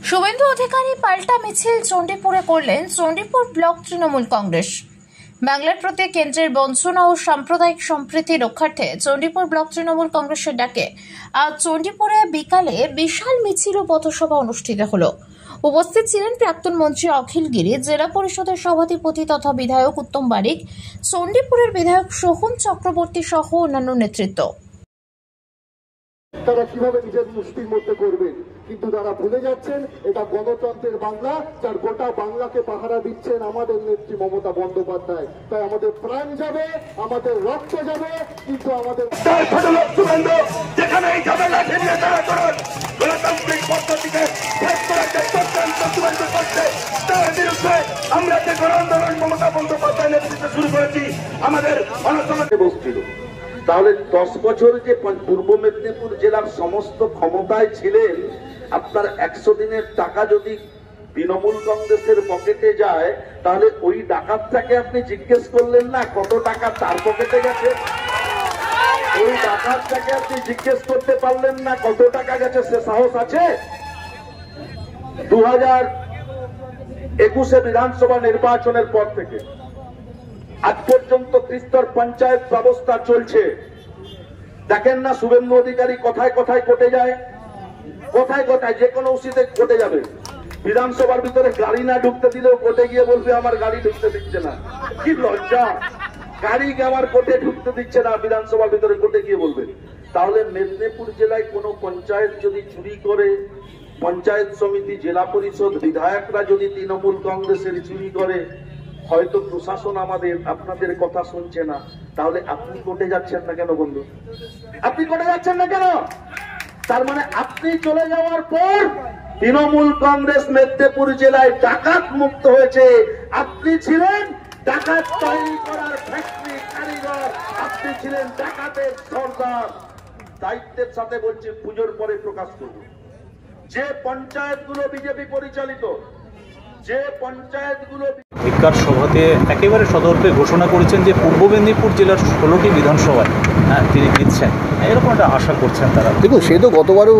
শুভেন্দু অধিকারী পাল্টা মিছিল চণ্ডীপুরে করলেন চণ্ডীপুর ব্লক তৃণমূল কংগ্রেস। বাংলার প্রতি কেন্দ্রের বঞ্চনা ও সাম্প্রদায়িক সম্প্রীতি রক্ষার্থে চণ্ডীপুর ব্লক তৃণমূল কংগ্রেসের ডাকে আজ চণ্ডীপুরে বিকালে বিশাল মিছিল ও পথসভা অনুষ্ঠিত হলো। উপস্থিত ছিলেন প্রাক্তন মন্ত্রী অখিল গিরি, জেলা পরিষদের সভাধিপতি তথা বিধায়ক উত্তম বারিক, চণ্ডীপুরের বিধায়ক সোহন চক্রবর্তী সহ অন্যান্য নেতৃত্ব। তারা কিভাবে নিজের মুষ্টির মধ্যে করবেন, কিন্তু তারা ভুলে যাচ্ছেন এটা গণতন্ত্রের বাংলা, যার গোটা বাংলাকে পাহারা দিচ্ছেন আমাদের নেত্রী মমতা বন্দ্যোপাধ্যায়। তাই আমাদের প্রাণ যাবে, আমাদের রক্ত যাবে, কিন্তু আমাদের গণতান্ত্রিক পদ্ধতিকে তার বিরুদ্ধে আমরা যে গণ আন্দোলন মমতা বন্দ্যোপাধ্যায় নেতৃত্বে শুরু করেছি, আমাদের অনশনে বসছিল। তাহলে 10 বছর যে পূর্ব মেদিনীপুর জেলার সমস্ত ক্ষমতায় ছিলেন, আপনার 100 দিনের টাকা যদি তৃণমূল কংগ্রেসের পকেটে যায়, তাহলে ওই ডাকাতটাকে আপনি জিজ্ঞেস করলেন না কত টাকা তার পকেটে গেছে? ওই ডাকাতটাকে আপনি জিজ্ঞেস করতে পারলেন না কত টাকা গেছে? সে সাহস আছে? 2021 বিধানসভা নির্বাচনের পর থেকে আজ পর্যন্ত ত্রিস্তর পঞ্চায়েত ব্যবস্থা চলছে। দেখেন না শুভেন্দু অধিকারী কোথায় কোথায় কোটে যায়, কোথায় কোথায় যে কোনো উচিতে কোটে যাবে। বিধানসভার ভিতরে গাড়ি না ঢুকতে দিলেও কোটে গিয়ে বলবে আমার গাড়ি ঢুকতে দিচ্ছে না। কি লজ্জা! গাড়ি আমার কোটে ঢুকতে দিচ্ছে না, বিধানসভার ভিতরে কোটে গিয়ে বলবে। তাহলে মেদিনীপুর জেলায় কোনো পঞ্চায়েত যদি চুরি করে, পঞ্চায়েত সমিতি, জেলা পরিষদ, বিধায়করা যদি তৃণমূল কংগ্রেসের চুরি করে, হয়তো প্রশাসন আপনাদের কথা শুনছে না, তাহলে আপনি কোর্টে যাচ্ছেন না কেন বন্ধু? আপনি কোর্টে যাচ্ছেন না কেন? তার মানে আপনি চলে যাওয়ার পর তৃণমূল কংগ্রেস মেদিনীপুর জেলায় ডাকাত মুক্ত হয়েছে। আপনি ছিলেন ডাকাত তৈরি করার ফ্যাক্টরি কারিগর, আপনি ছিলেন ডাকাতের সর্দার। দায়িত্বের সাথে বলছি, পুজোর পরে প্রকাশ করব যে পঞ্চায়েতগুলো বিজেপি পরিচালিত, যে পঞ্চায়েতগুলো ধিক্কার সভাতে একেবারে সতর্কে ঘোষণা করেছেন যে পূর্ব মেদিনীপুর জেলার 16টি বিধানসভায় তিনি জিতছেন, এরকম একটা আশা করছেন তারা। দেখুন, সে তো গতবারও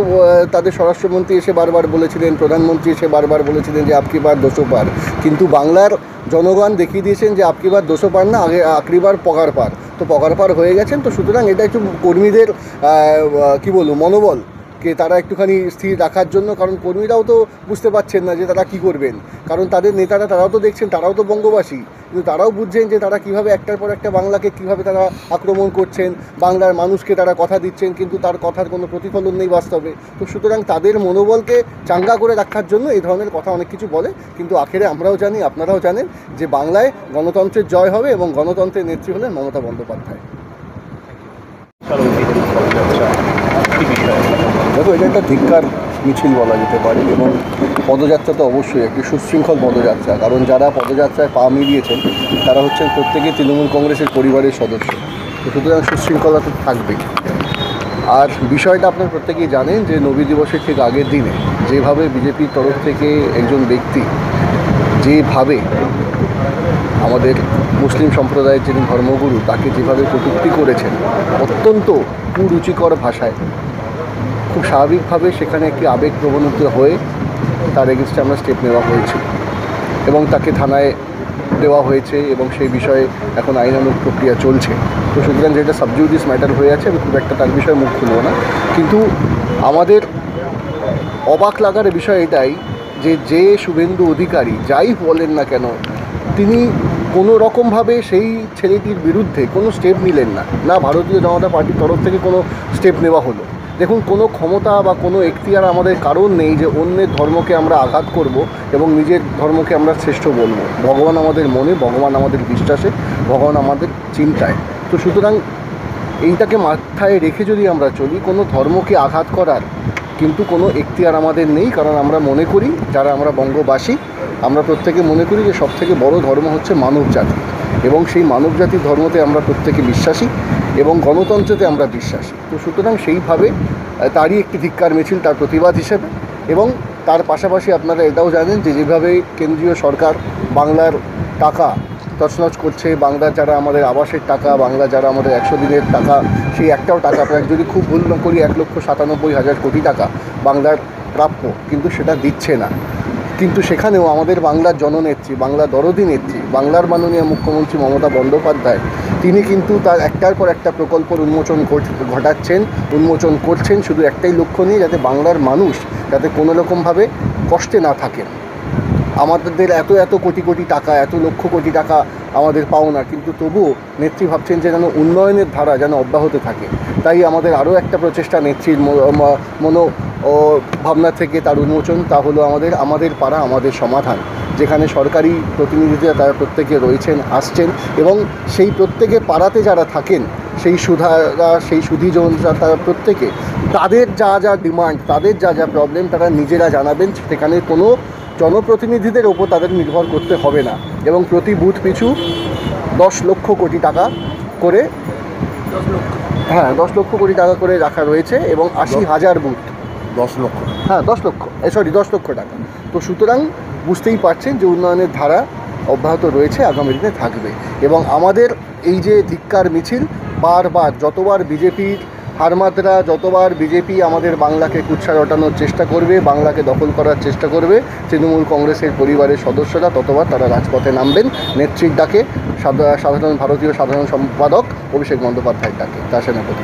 তাদের স্বরাষ্ট্রমন্ত্রী এসে বারবার বলেছিলেন, প্রধানমন্ত্রী এসে বারবার বলেছিলেন যে আপকি বার 200 পার, কিন্তু বাংলার জনগণ দেখিয়ে দিয়েছেন যে আপকি বার 200 পার না, আগে আখরি বার পগার পার। তো পগার পার হয়ে গেছেন। তো সুতরাং এটা একটু কর্মীদের কি বলবো মনোবল কে তারা একটুখানি স্থির রাখার জন্য, কারণ কর্মীরাও তো বুঝতে পারছেন না যে তারা কি করবেন, কারণ তাদের নেতারা তারাও তো দেখছেন, তারাও তো বঙ্গবাসী, কিন্তু তারাও বুঝছেন যে তারা কিভাবে একটার পর একটা বাংলাকে কিভাবে তারা আক্রমণ করছেন, বাংলার মানুষকে তারা কথা দিচ্ছেন, কিন্তু তার কথার কোনো প্রতিফলন নেই বাস্তবে। তো সুতরাং তাদের মনোবলকে চাঙ্গা করে রাখার জন্য এই ধরনের কথা অনেক কিছু বলে, কিন্তু আখেরে আমরাও জানি, আপনারাও জানেন যে বাংলায় গণতন্ত্রের জয় হবে এবং গণতন্ত্রের নেত্রী হলেন মমতা বন্দ্যোপাধ্যায়। দেখো, এটা একটা ধিক্কার মিছিল বলা যেতে পারে, এবং পদযাত্রা তো অবশ্যই একটি সুশৃঙ্খল পদযাত্রা, কারণ যারা পদযাত্রায় পা মিলিয়েছেন তারা হচ্ছেন প্রত্যেকেই তৃণমূল কংগ্রেসের পরিবারের সদস্য। তো সুতরাং সুশৃঙ্খলা তো থাকবেই। আর বিষয়টা আপনারা প্রত্যেকেই জানেন যে নবী দিবসের ঠিক আগের দিনে যেভাবে বিজেপির তরফ থেকে একজন ব্যক্তি যেভাবে আমাদের মুসলিম সম্প্রদায়ের যিনি ধর্মগুরু তাকে যেভাবে কটূক্তি করেছেন অত্যন্ত কুরুচিকর ভাষায়, খুব স্বাভাবিকভাবে সেখানে একটি আবেগ প্রবণিত হয়ে তার এগেনস্টে আমরা স্টেপ নেওয়া হয়েছিল এবং তাকে থানায় দেওয়া হয়েছে, এবং সেই বিষয়ে এখন আইনানুগ প্রক্রিয়া চলছে। তো সুতরাং যেটা সাবজুডিস ম্যাটার হয়ে আছে, আমি খুব একটা তার বিষয়ে মুখ খুলব না, কিন্তু আমাদের অবাক লাগার বিষয় এটাই যে শুভেন্দু অধিকারী যাই বলেন না কেন, তিনি কোনো রকমভাবে সেই ছেলেটির বিরুদ্ধে কোনো স্টেপ নিলেন না, না ভারতীয় জনতা পার্টির তরফ থেকে কোনো স্টেপ নেওয়া হলো। দেখুন, কোনো ক্ষমতা বা কোনো এখতিয়ার আমাদের কারণ নেই যে অন্যের ধর্মকে আমরা আঘাত করব এবং নিজের ধর্মকে আমরা শ্রেষ্ঠ বলবো। ভগবান আমাদের মনে, ভগবান আমাদের বিশ্বাসে, ভগবান আমাদের চিন্তায়। তো সুতরাং এইটাকে মাথায় রেখে যদি আমরা চলি, কোনো ধর্মকে আঘাত করার কিন্তু কোনো এখতিয়ার আমাদের নেই, কারণ আমরা মনে করি, যারা আমরা বঙ্গবাসী, আমরা প্রত্যেকে মনে করি যে সবথেকে বড় ধর্ম হচ্ছে মানব জাতি, এবং সেই মানব জাতির ধর্মতে আমরা প্রত্যেকে বিশ্বাসী এবং গণতন্ত্রতে আমরা বিশ্বাসী। তো সুতরাং সেইভাবে তারই একটি ধিক্কার মিছিল, তার প্রতিবাদ হিসেবে। এবং তার পাশাপাশি আপনারা এটাও জানেন যে যেভাবে কেন্দ্রীয় সরকার বাংলার টাকা তছনছ করছে, বাংলার যারা আমাদের আবাসের টাকা, বাংলা যারা আমাদের 100 দিনের টাকা, সেই একটাও টাকা প্রায় যদি খুব ভুল না করি 1,97,000 কোটি টাকা বাংলার প্রাপ্য, কিন্তু সেটা দিচ্ছে না। কিন্তু সেখানেও আমাদের বাংলার জননেত্রী, বাংলার দরদি নেত্রী, বাংলার মাননীয় মুখ্যমন্ত্রী মমতা বন্দ্যোপাধ্যায় তিনি কিন্তু তার একটার পর একটা প্রকল্প উন্মোচন করছেন শুধু একটাই লক্ষ্য নিয়ে, যাতে বাংলার মানুষ যাতে কোনো রকমভাবে কষ্টে না থাকেন। আমাদের এত কোটি কোটি টাকা, এত লক্ষ কোটি টাকা আমাদের পাওনা, কিন্তু তবুও নেত্রী ভাবছেন যে যেন উন্নয়নের ধারা যেন অব্যাহত থাকে। তাই আমাদের আরও একটা প্রচেষ্টা নেত্রীর ভাবনা থেকে তার উন্মোচন, তা হলো আমাদের পাড়া আমাদের সমাধান, যেখানে সরকারি প্রতিনিধিরা তারা প্রত্যেকে রয়েছেন, আসছেন, এবং সেই প্রত্যেকে পাড়াতে যারা থাকেন সেই সুধীজনরা তারা প্রত্যেকে তাদের যা ডিমান্ড, তাদের যা প্রবলেম তারা নিজেরা জানাবেন। সেখানে কোনো জনপ্রতিনিধিদের ওপর তাদের নির্ভর করতে হবে না, এবং প্রতি বুথ পিছু 10 লক্ষ কোটি টাকা করে 10 লক্ষ কোটি টাকা করে রাখা রয়েছে, এবং 80,000 বুথ 10 লক্ষ 10 লক্ষ টাকা। তো সুতরাং বুঝতেই পারছেন যে উন্নয়নের ধারা অব্যাহত রয়েছে, আগামী দিনে থাকবে। এবং আমাদের এই যে ধিক্কার মিছিল বারবার, যতবার বিজেপির হারমাত্রা, যতবার বিজেপি আমাদের বাংলাকে কুৎসা রটানোর চেষ্টা করবে, বাংলাকে দখল করার চেষ্টা করবে তৃণমূল কংগ্রেসের পরিবারের সদস্যরা, ততবার তারা রাজপথে নামবেন নেত্রীর ডাকে, ভারতীয় সাধারণ সম্পাদক অভিষেক বন্দ্যোপাধ্যায়ের ডাকে, তার সেনাপতি।